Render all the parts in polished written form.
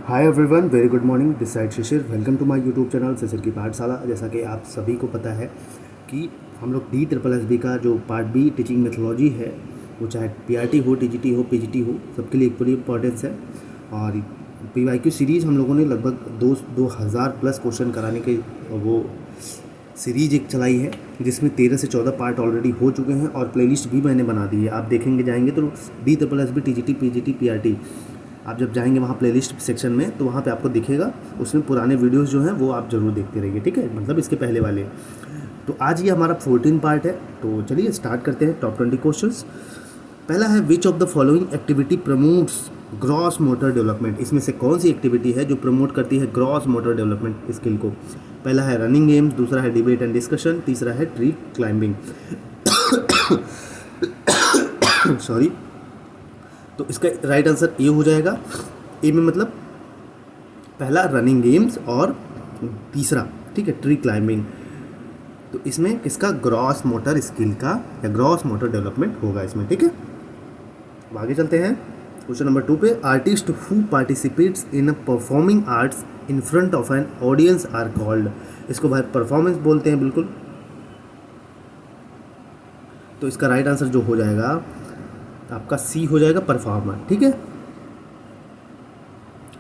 Hi everyone, very good morning. This side Shishir. Welcome to my YouTube channel Shishir की पाठशाला। जैसा कि आप सभी को पता है कि हम लोग DSSB का जो पार्ट बी टीचिंग मेथोलॉजी है, वो चाहे PRT हो, TGT हो, PGT हो, सबके लिए इक्वली इम्पॉर्टेंस है। और PYQ सीरीज़ हम लोगों ने लगभग 2000 प्लस क्वेश्चन कराने के वो सीरीज एक चलाई है, जिसमें 13 से 14 पार्ट ऑलरेडी हो चुके हैं और प्लेलिस्ट भी मैंने बना दी है। आप देखेंगे जाएंगे तो DSSB, TGT, PGT, PRT, आप जब जाएंगे वहाँ प्लेलिस्ट सेक्शन में तो वहाँ पे आपको दिखेगा, उसमें पुराने वीडियोस जो हैं वो आप ज़रूर देखते रहिए, ठीक है, मतलब इसके पहले वाले। तो आज ये हमारा 14 पार्ट है, तो चलिए स्टार्ट करते हैं। Top 20 questions. पहला है, विच of the following activity promotes gross motor development. इसमें से कौन सी एक्टिविटी है जो प्रमोट करती है ग्रॉस मोटर डेवलपमेंट स्किल को। पहला है रनिंग गेम्स, दूसरा है डिबेट एंड डिस्कशन, तीसरा है ट्री क्लाइंबिंग। सॉरी। तो इसका राइट आंसर ए हो जाएगा। ए में मतलब पहला रनिंग गेम्स और तीसरा, ठीक है, ट्री क्लाइंबिंग। तो इसमें किसका ग्रॉस मोटर स्किल का या ग्रॉस मोटर डेवलपमेंट होगा इसमें, ठीक है। अब आगे चलते हैं क्वेश्चन नंबर 2 पे। Artist who participates in a performing arts in front of an audience are called. इसको भाई परफॉर्मेंस बोलते हैं, बिल्कुल। तो इसका राइट आंसर जो हो जाएगा आपका सी हो जाएगा, परफॉर्मर, ठीक है।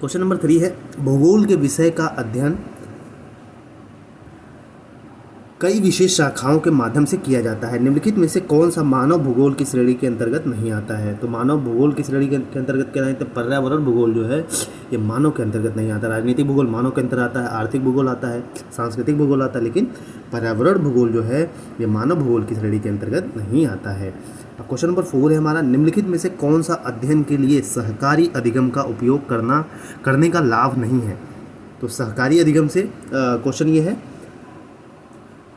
क्वेश्चन नंबर 3 है, भूगोल के विषय का अध्ययन कई विशेष शाखाओं के माध्यम से किया जाता है। निम्नलिखित में से कौन सा मानव भूगोल की श्रेणी के अंतर्गत नहीं आता है। तो मानव भूगोल की श्रेणी के अंतर्गत क्या है, तो पर्यावरण भूगोल जो है ये मानव के अंतर्गत नहीं आता। राजनीतिक भूगोल मानव के अंतर्गत आता है, आर्थिक भूगोल आता है, सांस्कृतिक भूगोल आता है, लेकिन पर्यावरण भूगोल जो है ये मानव भूगोल की श्रेणी के अंतर्गत नहीं आता है। अब क्वेश्चन नंबर 4 है हमारा, निम्नलिखित में से कौन सा अध्ययन के लिए सहकारी अधिगम का उपयोग करने का लाभ नहीं है। तो सहकारी अधिगम से क्वेश्चन ये है,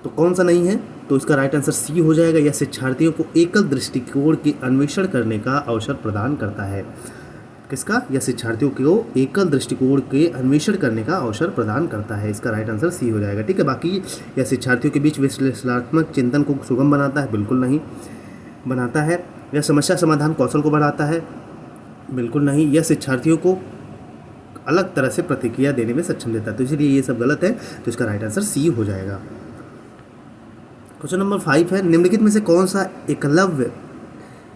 तो कौन सा नहीं है, तो इसका राइट आंसर सी हो जाएगा। यह शिक्षार्थियों को एकल दृष्टिकोण के अन्वेषण करने का अवसर प्रदान करता है। किसका, यह शिक्षार्थियों को एकल दृष्टिकोण के अन्वेषण करने का अवसर प्रदान करता है। इसका राइट आंसर सी हो जाएगा, ठीक है। बाकी यह शिक्षार्थियों के बीच विश्लेषणात्मक चिंतन को सुगम बनाता है, बिल्कुल नहीं बनाता है। यह समस्या समाधान कौशल को बढ़ाता है, बिल्कुल नहीं। यह शिक्षार्थियों को अलग तरह से प्रतिक्रिया देने में सक्षम देता है, तो इसलिए ये सब गलत है। तो इसका राइट आंसर सी हो जाएगा। क्वेश्चन नंबर 5 है, निम्नलिखित में से कौन सा एकलव्य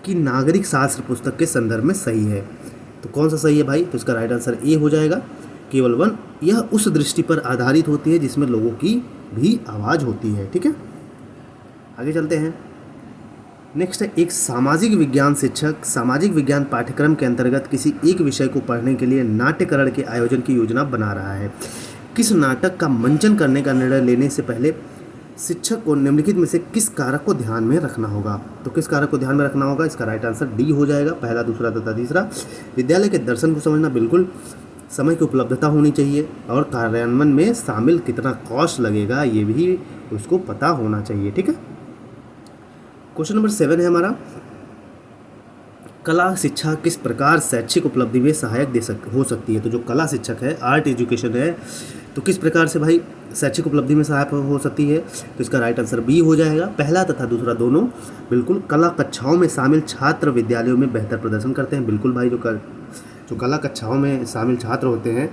की नागरिक शास्त्र पुस्तक के संदर्भ में सही है। तो कौन सा सही है भाई, तो इसका राइट आंसर ए हो जाएगा, केवल 1। यह उस दृष्टि पर आधारित होती है जिसमें लोगों की भी आवाज़ होती है, ठीक है। आगे चलते हैं। नेक्स्ट है, एक सामाजिक विज्ञान शिक्षक सामाजिक विज्ञान पाठ्यक्रम के अंतर्गत किसी एक विषय को पढ़ने के लिए नाट्यकरण के आयोजन की योजना बना रहा है। किस नाटक का मंचन करने का निर्णय लेने से पहले शिक्षक को निम्नलिखित में से किस कारक को ध्यान में रखना होगा। तो किस कारक को ध्यान में रखना होगा, इसका राइट आंसर डी हो जाएगा, पहला, दूसरा तथा तीसरा। विद्यालय के दर्शन को समझना, बिल्कुल। समय की उपलब्धता होनी चाहिए और कार्यान्वयन में शामिल कितना कॉस्ट लगेगा ये भी उसको पता होना चाहिए, ठीक है। क्वेश्चन नंबर 7 है हमारा, कला शिक्षा किस प्रकार शैक्षिक उपलब्धि में सहायक हो सकती है। तो जो कला शिक्षक है, आर्ट एजुकेशन है, तो किस प्रकार से भाई शैक्षिक उपलब्धि में सहायक हो सकती है। तो इसका राइट आंसर बी हो जाएगा, पहला तथा दूसरा दोनों, बिल्कुल। कला कक्षाओं में शामिल छात्र विद्यालयों में बेहतर प्रदर्शन करते हैं, बिल्कुल भाई। जो कला कक्षाओं में शामिल छात्र होते हैं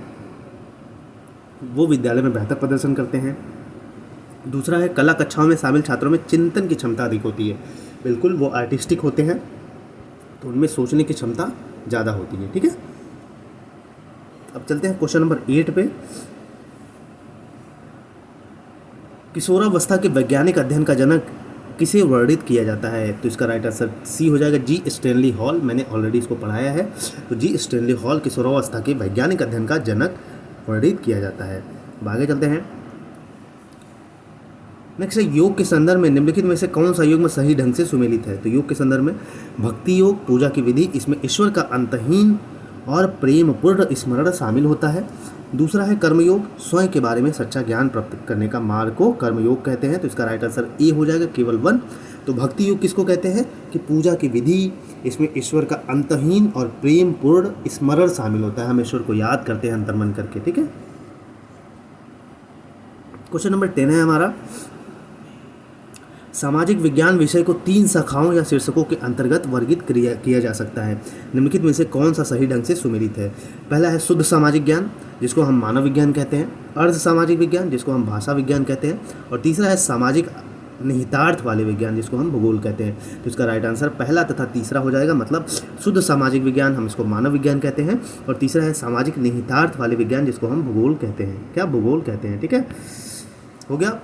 वो विद्यालय में बेहतर प्रदर्शन करते हैं। दूसरा है, कला कक्षाओं में शामिल छात्रों में चिंतन की क्षमता अधिक होती है, बिल्कुल। वो आर्टिस्टिक होते हैं तो उनमें सोचने की क्षमता ज़्यादा होती है, ठीक है। अब चलते हैं क्वेश्चन नंबर 8 पे। किशोरावस्था के वैज्ञानिक अध्ययन का जनक किसे वर्णित किया जाता है। तो इसका राइट आंसर सी हो जाएगा, जी स्टैनली हॉल। मैंने ऑलरेडी इसको पढ़ाया है, तो जी स्टैनली हॉल किशोरावस्था के वैज्ञानिक अध्ययन का जनक वर्णित किया जाता है। अब आगे चलते हैं। नेक्स्ट है, योग के संदर्भ में निम्नलिखित में से कौन सा योग में सही ढंग से सुमेलित है। तो योग के संदर्भ में भक्ति योग, पूजा की विधि, इसमें ईश्वर का अंतहीन और प्रेम पूर्ण स्मरण शामिल होता है। दूसरा है कर्मयोग, स्वयं के बारे में सच्चा ज्ञान प्राप्त करने का मार्ग को कर्मयोग कहते हैं। तो इसका राइट आंसर ए हो जाएगा, केवल 1। तो भक्ति योग किसको कहते हैं कि पूजा की विधि, इसमें ईश्वर का अंतहीन और प्रेम पूर्ण स्मरण शामिल होता है, हम ईश्वर को याद करते हैं अंतर्मन करके, ठीक है। क्वेश्चन नंबर 10 है हमारा, सामाजिक विज्ञान विषय को 3 शाखाओं या शीर्षकों के अंतर्गत वर्गीकृत किया जा सकता है। निम्नलिखित में से कौन सा सही ढंग से सुमेलित है? पहला है शुद्ध सामाजिक ज्ञान, जिसको हम मानव विज्ञान कहते हैं, अर्ध सामाजिक विज्ञान, जिसको हम भाषा विज्ञान कहते हैं, और तीसरा है सामाजिक निहितार्थ वाले विज्ञान, जिसको हम भूगोल कहते हैं। तो इसका राइट आंसर पहला तथा तीसरा हो जाएगा। मतलब शुद्ध सामाजिक विज्ञान हम इसको मानव विज्ञान कहते हैं, और तीसरा है सामाजिक निहितार्थ वाले विज्ञान, जिसको हम भूगोल कहते हैं। क्या? भूगोल कहते हैं। ठीक है, हो गया।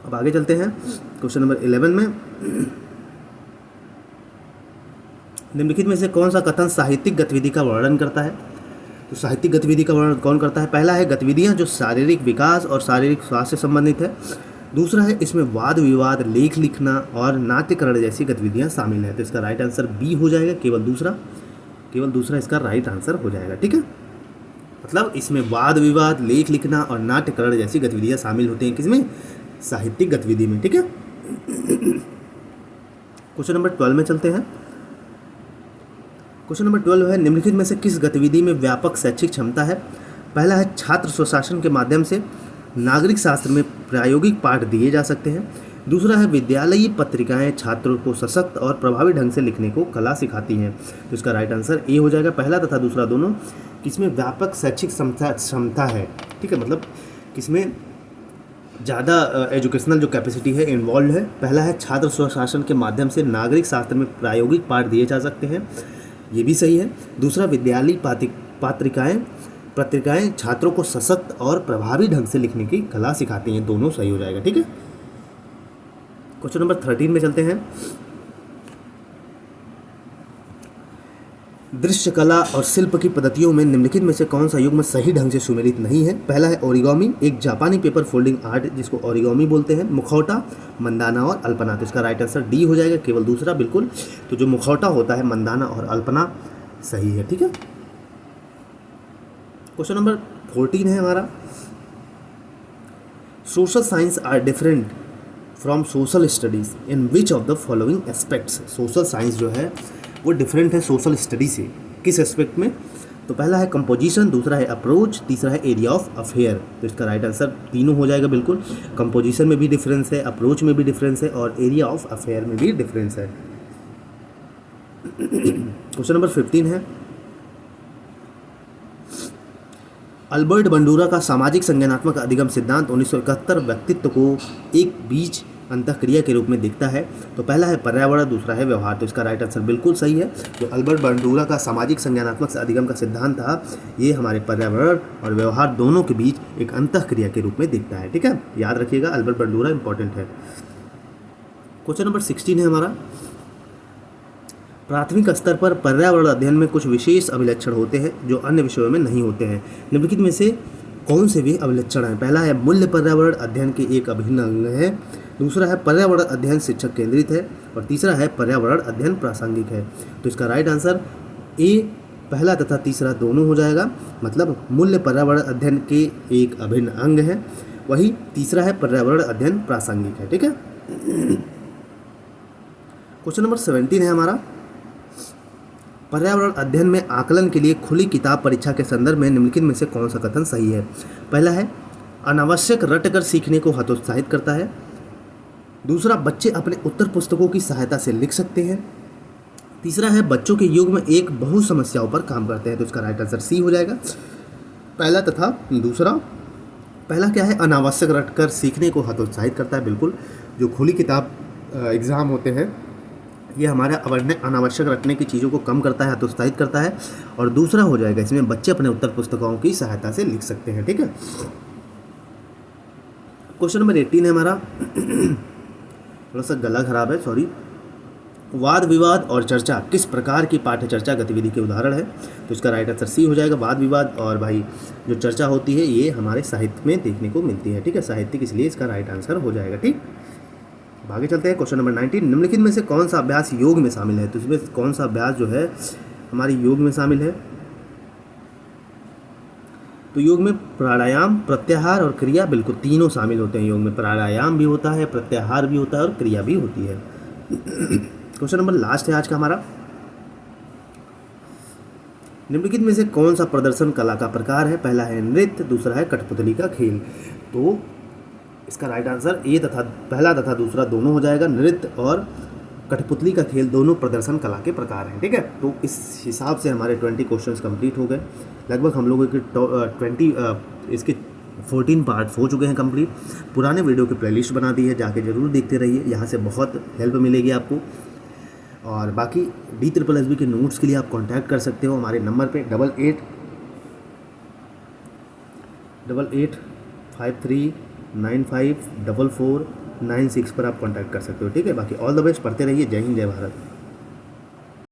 अब आगे चलते हैं क्वेश्चन नंबर 11 में। निम्नलिखित में से कौन सा कथन साहित्यिक गतिविधि का वर्णन करता है? तो साहित्यिक गतिविधि का वर्णन कौन करता है? पहला है गतिविधियां जो शारीरिक विकास और शारीरिक स्वास्थ्य से संबंधित है। दूसरा है इसमें वाद विवाद, लेख लिखना और नाट्यकरण जैसी गतिविधियां शामिल है। तो इसका राइट आंसर बी हो जाएगा, केवल दूसरा इसका राइट आंसर हो जाएगा। ठीक है, मतलब इसमें वाद विवाद, लेख लिखना और नाट्यकरण जैसी गतिविधियां शामिल होती हैं। किसमें? साहित्यिक गतिविधि में। ठीक है, क्वेश्चन नंबर 12 में चलते हैं। क्वेश्चन नंबर 12 है निम्नलिखित में से किस गतिविधि में व्यापक शैक्षिक क्षमता है? पहला है छात्र स्वशासन के माध्यम से नागरिक शास्त्र में प्रायोगिक पाठ दिए जा सकते हैं। दूसरा है विद्यालयी पत्रिकाएं छात्रों को सशक्त और प्रभावी ढंग से लिखने को कला सिखाती हैं। तो इसका राइट आंसर ए हो जाएगा, पहला तथा दूसरा दोनों। किसमें व्यापक शैक्षिक क्षमता है? ठीक है, मतलब किसमें ज़्यादा एजुकेशनल जो कैपेसिटी है इन्वॉल्व है। पहला है छात्र स्वशासन के माध्यम से नागरिक शास्त्र में प्रायोगिक पाठ दिए जा सकते हैं, ये भी सही है। दूसरा विद्यालयी पत्रिकाएं छात्रों को सशक्त और प्रभावी ढंग से लिखने की कला सिखाती हैं, दोनों सही हो जाएगा। ठीक है, क्वेश्चन नंबर 13 में चलते हैं। दृश्य कला और शिल्प की पद्धतियों में निम्नलिखित में से कौन सा युग्म सही ढंग से सुमेलित नहीं है? पहला है ओरिगामी, एक जापानी पेपर फोल्डिंग आर्ट जिसको ओरिगामी बोलते हैं, मुखौटा, मंदाना और अल्पना। तो इसका राइट आंसर डी हो जाएगा, केवल दूसरा। बिल्कुल, तो जो मुखौटा होता है, मंदाना और अल्पना सही है। ठीक है, क्वेश्चन नंबर 14 है हमारा। Social science are different from social studies in which of the following aspects? Social science जो है वो डिफरेंट है सोशल स्टडी से, किस एस्पेक्ट में? तो पहला है कंपोजिशन, दूसरा है अप्रोच, तीसरा है एरिया ऑफ अफेयर। तो इसका राइट आंसर तीनों हो जाएगा। बिल्कुल, कंपोजिशन में भी डिफरेंस है, अप्रोच में भी डिफरेंस है और एरिया ऑफ अफेयर में भी डिफरेंस है। क्वेश्चन नंबर 15 है। अल्बर्ट बंडूरा का सामाजिक संज्ञानात्मक अधिगम सिद्धांत 1971 व्यक्तित्व को एक बीज अंतःक्रिया के रूप में दिखता है। तो पहला है पर्यावरण, दूसरा है व्यवहार। तो इसका राइट आंसर बिल्कुल सही है। जो अल्बर्ट बंडूरा का सामाजिक संज्ञानात्मक अधिगम का सिद्धांत था, ये हमारे पर्यावरण और व्यवहार दोनों के बीच एक अंतःक्रिया के रूप में दिखता है। ठीक है, याद रखिएगा, अल्बर्ट बंडूरा इंपॉर्टेंट है। क्वेश्चन नंबर 16 है हमारा। प्राथमिक स्तर पर पर्यावरण अध्ययन में कुछ विशेष अभिलक्षण होते हैं जो अन्य विषयों में नहीं होते हैं। निम्नलिखित में से कौन से वे अभिलक्षण हैं? पहला है मूल्य पर्यावरण अध्ययन के एक अभिन्न अंग है। दूसरा है पर्यावरण अध्ययन शिक्षक केंद्रित है, और तीसरा है पर्यावरण अध्ययन प्रासंगिक है। तो इसका राइट आंसर ए, पहला तथा तीसरा दोनों हो जाएगा। मतलब मूल्य पर्यावरण अध्ययन के एक अभिन्न अंग है, वही तीसरा है पर्यावरण अध्ययन प्रासंगिक है। ठीक है, क्वेश्चन नंबर 17 है हमारा। पर्यावरण अध्ययन में आकलन के लिए खुली किताब परीक्षा के संदर्भ में निम्नलिखित में से कौन सा कथन सही है? पहला है अनावश्यक रटकर सीखने को हतोत्साहित करता है। दूसरा, बच्चे अपने उत्तर पुस्तकों की सहायता से लिख सकते हैं। तीसरा है बच्चों के युग में एक बहु समस्याओं पर काम करते हैं। तो इसका राइट आंसर सी हो जाएगा, पहला तथा दूसरा। पहला क्या है? अनावश्यक रटकर सीखने को हतोत्साहित करता है। बिल्कुल, जो खुली किताब एग्ज़ाम होते हैं ये हमारे अनावश्यक रखने की चीज़ों को कम करता है, हतोत्साहित करता है। और दूसरा हो जाएगा इसमें बच्चे अपने उत्तर पुस्तकों की सहायता से लिख सकते हैं। ठीक है, क्वेश्चन नंबर 18 है हमारा। थोड़ा सा गला खराब है, सॉरी। वाद विवाद और चर्चा किस प्रकार की पाठ्य चर्चा गतिविधि के उदाहरण है? तो इसका राइट आंसर सी हो जाएगा। वाद विवाद और भाई जो चर्चा होती है ये हमारे साहित्य में देखने को मिलती है। ठीक है, साहित्यिक, इसलिए इसका राइट आंसर हो जाएगा। ठीक, आगे चलते हैं। Question number 19। निम्नलिखित में से कौन सा अभ्यास योग में शामिल है? तो इसमें कौन सा अभ्यास जो है हमारी योग में शामिल है? तो योग में प्राणायाम, प्रत्याहार और क्रिया बिल्कुल तीनों शामिल होते हैं। योग में प्राणायाम भी होता है, प्रत्याहार भी होता है और क्रिया भी होती है। क्वेश्चन नंबर लास्ट है आज का हमारा। निम्नलिखित में से कौन सा प्रदर्शन कला का प्रकार है? पहला है नृत्य, दूसरा है कठपुतली का खेल। तो इसका राइट आंसर ए तथा पहला तथा दूसरा दोनों हो जाएगा। नृत्य और कठपुतली का खेल दोनों प्रदर्शन कला के प्रकार हैं। ठीक है, तो इस हिसाब से हमारे 20 क्वेश्चंस कंप्लीट हो गए। लगभग हम लोगों के 20 इसके 14 पार्ट्स हो चुके हैं कंप्लीट। पुराने वीडियो की प्लेलिस्ट बना दी है, जाके ज़रूर देखते रहिए, यहाँ से बहुत हेल्प मिलेगी आपको। और बाकी DSSB के नोट्स के लिए आप कांटेक्ट कर सकते हो हमारे नंबर पे 8853954496 पर आप कांटेक्ट कर सकते हो। ठीक है, बाकी ऑल द बेस्ट, पढ़ते रहिए। जय हिंद, जय भारत।